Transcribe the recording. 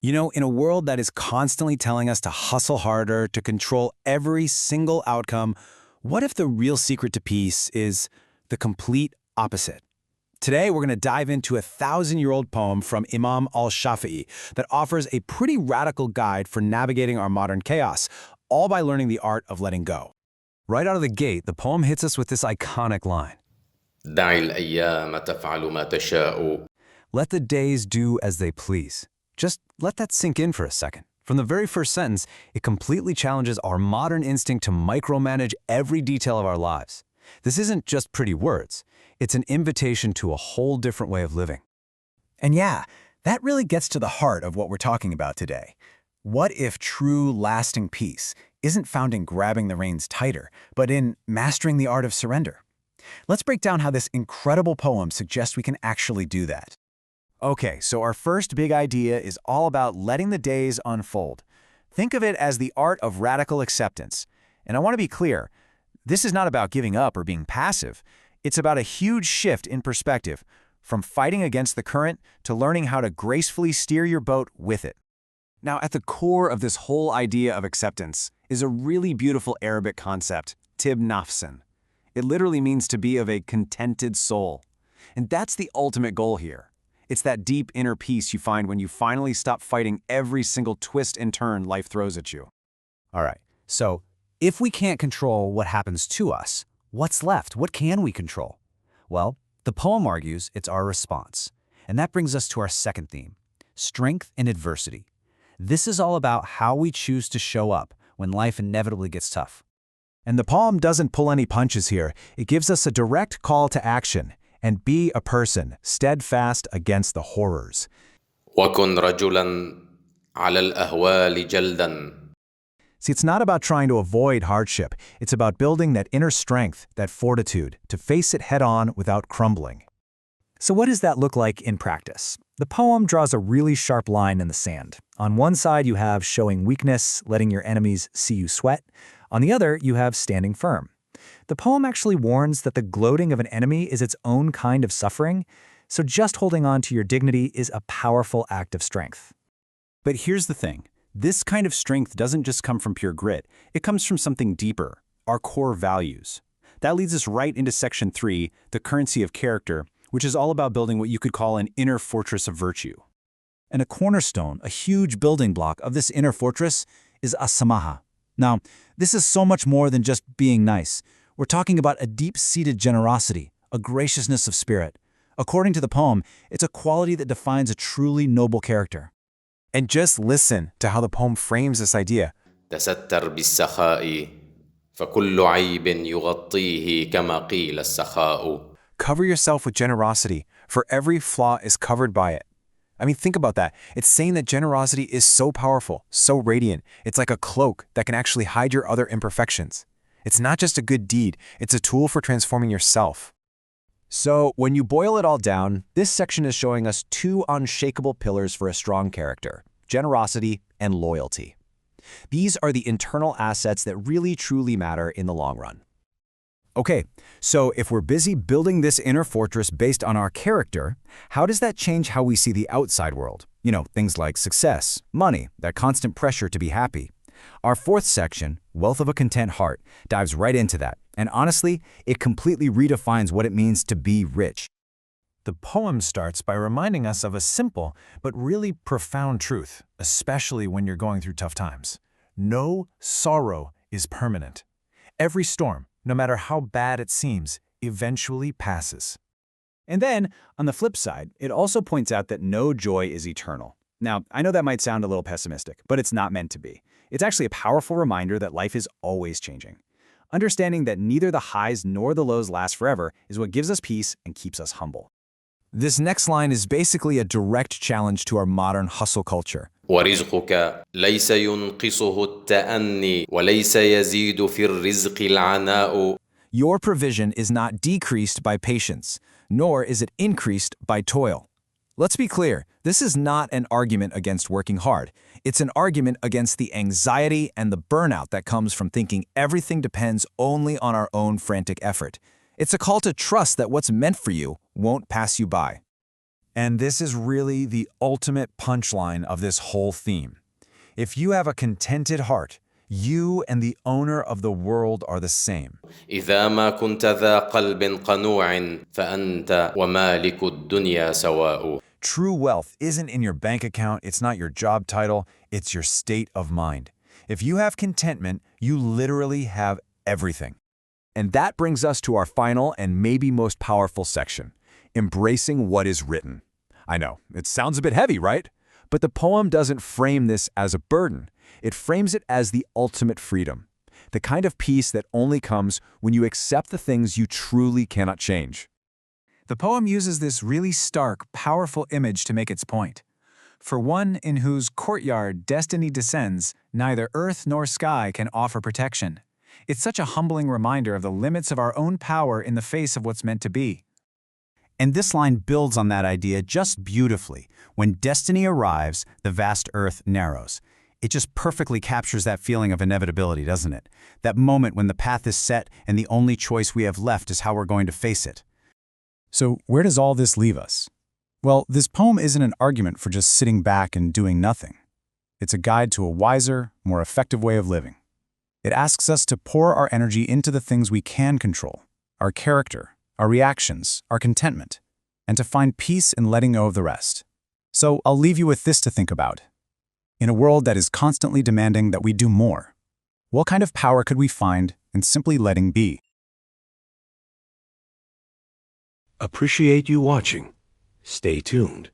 You know, in a world that is constantly telling us to hustle harder, to control every single outcome, what if the real secret to peace is the complete opposite? Today, we're going to dive into a 1,000-year-old poem from Imam Al-Shafi'i that offers a pretty radical guide for navigating our modern chaos, all by learning the art of letting go. Right out of the gate, the poem hits us with this iconic line. دع الأيام تفعل ما تشاء. Let the days do as they please. Just let that sink in for a second. From the very first sentence, it completely challenges our modern instinct to micromanage every detail of our lives. This isn't just pretty words. It's an invitation to a whole different way of living. And yeah, that really gets to the heart of what we're talking about today. What if true, lasting peace isn't found in grabbing the reins tighter, but in mastering the art of surrender? Let's break down how this incredible poem suggests we can actually do that. Okay, so our first big idea is all about letting the days unfold. Think of it as the art of radical acceptance. And I want to be clear, this is not about giving up or being passive. It's about a huge shift in perspective, from fighting against the current to learning how to gracefully steer your boat with it. Now, at the core of this whole idea of acceptance is a really beautiful Arabic concept, tib nafsin. It literally means to be of a contented soul. And that's the ultimate goal here. It's that deep inner peace you find when you finally stop fighting every single twist and turn life throws at you. All right, so if we can't control what happens to us, what's left? What can we control? Well, the poem argues it's our response. And that brings us to our second theme, strength in adversity. This is all about how we choose to show up when life inevitably gets tough. And the poem doesn't pull any punches here. It gives us a direct call to action. And be a person, steadfast against the horrors. وكن رجلا على الأهوال جلدا. See, it's not about trying to avoid hardship. It's about building that inner strength, that fortitude, to face it head-on without crumbling. So what does that look like in practice? The poem draws a really sharp line in the sand. On one side, you have showing weakness, letting your enemies see you sweat. On the other, you have standing firm. The poem actually warns that the gloating of an enemy is its own kind of suffering, so just holding on to your dignity is a powerful act of strength. But here's the thing. This kind of strength doesn't just come from pure grit. It comes from something deeper, our core values. That leads us right into Section 3, the currency of character, which is all about building what you could call an inner fortress of virtue. And a cornerstone, a huge building block of this inner fortress is as-samaha. Now, this is so much more than just being nice. We're talking about a deep-seated generosity, a graciousness of spirit. According to the poem, it's a quality that defines a truly noble character. And just listen to how the poem frames this idea. تستر بالسخاء فكل عيب يغطيه كما قيل السخاء. Cover yourself with generosity, for every flaw is covered by it. I mean, think about that. It's saying that generosity is so powerful, so radiant. It's like a cloak that can actually hide your other imperfections. It's not just a good deed, it's a tool for transforming yourself. So, when you boil it all down, this section is showing us two unshakable pillars for a strong character, generosity and loyalty. These are the internal assets that really truly matter in the long run. Okay, so if we're busy building this inner fortress based on our character, how does that change how we see the outside world? You know, things like success, money, that constant pressure to be happy. Our fourth section, Wealth of a Content Heart, dives right into that. And honestly, it completely redefines what it means to be rich. The poem starts by reminding us of a simple but really profound truth, especially when you're going through tough times. No sorrow is permanent. Every storm, no matter how bad it seems, eventually passes. And then, on the flip side, it also points out that no joy is eternal. Now, I know that might sound a little pessimistic, but it's not meant to be. It's actually a powerful reminder that life is always changing. Understanding that neither the highs nor the lows last forever is what gives us peace and keeps us humble. This next line is basically a direct challenge to our modern hustle culture. ورزقك ليس ينقصه التأني وليس يزيد في الرزق العناء. Your provision is not decreased by patience, nor is it increased by toil. Let's be clear, this is not an argument against working hard. It's an argument against the anxiety and the burnout that comes from thinking everything depends only on our own frantic effort. It's a call to trust that what's meant for you won't pass you by. And this is really the ultimate punchline of this whole theme. If you have a contented heart, you and the owner of the world are the same. إذا ما كنت ذا قلب قنوع فأنت ومالك الدنيا سواء. True wealth isn't in your bank account, it's not your job title, it's your state of mind. If you have contentment, you literally have everything. And that brings us to our final and maybe most powerful section, embracing what is written. I know, it sounds a bit heavy, right? But the poem doesn't frame this as a burden. It frames it as the ultimate freedom, the kind of peace that only comes when you accept the things you truly cannot change. The poem uses this really stark, powerful image to make its point. For one in whose courtyard destiny descends, neither earth nor sky can offer protection. It's such a humbling reminder of the limits of our own power in the face of what's meant to be. And this line builds on that idea just beautifully. When destiny arrives, the vast earth narrows. It just perfectly captures that feeling of inevitability, doesn't it? That moment when the path is set and the only choice we have left is how we're going to face it. So where does all this leave us? Well, this poem isn't an argument for just sitting back and doing nothing. It's a guide to a wiser, more effective way of living. It asks us to pour our energy into the things we can control, our character, our reactions, our contentment, and to find peace in letting go of the rest. So I'll leave you with this to think about. In a world that is constantly demanding that we do more, what kind of power could we find in simply letting be? Appreciate you watching. Stay tuned.